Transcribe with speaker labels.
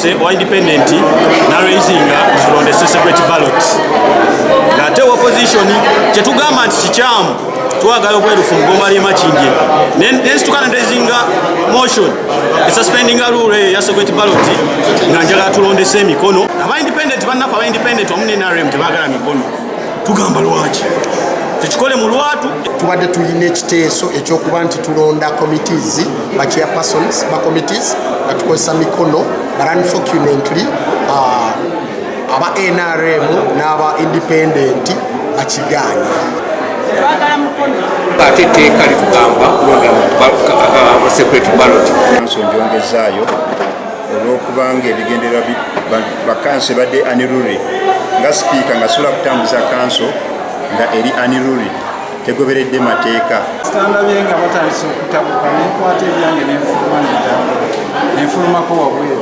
Speaker 1: yasoose owa independent naraisinga tulonde separate ballot ng'ate opposition kyetugamba nti kikyamu twagala obwerufu mu ggoma ly'e Makindye nensituka nendaisinga motion esuspendinga rule ya separate ballot nga njagala tulondesa emikono aba independent bannaffe aba independent wamu ne NRM tebaagala mikono tugamba lwaki tukikole mu lwatu.
Speaker 2: Tubadde tulina ekiteeso ekyokuba nti tulonda committees ba chairpersons ba committees nga tukozesa mikono but unfortunately aba NRM n'aba independent bakigaanye.
Speaker 3: Ate etteeka litugamba kulonda separate ballot.
Speaker 4: Kanso ngyongezaayo olw'okubanga ebigendera bakanso badde aniruli nga sipiika nga sobola kutambuza kanso nga eri aniruli tegoberedde mateeka.
Speaker 5: Sitandabye nga batandise okutabuka nenkwata ebyange nenfuluma n'entambula nenfulumako wabweru.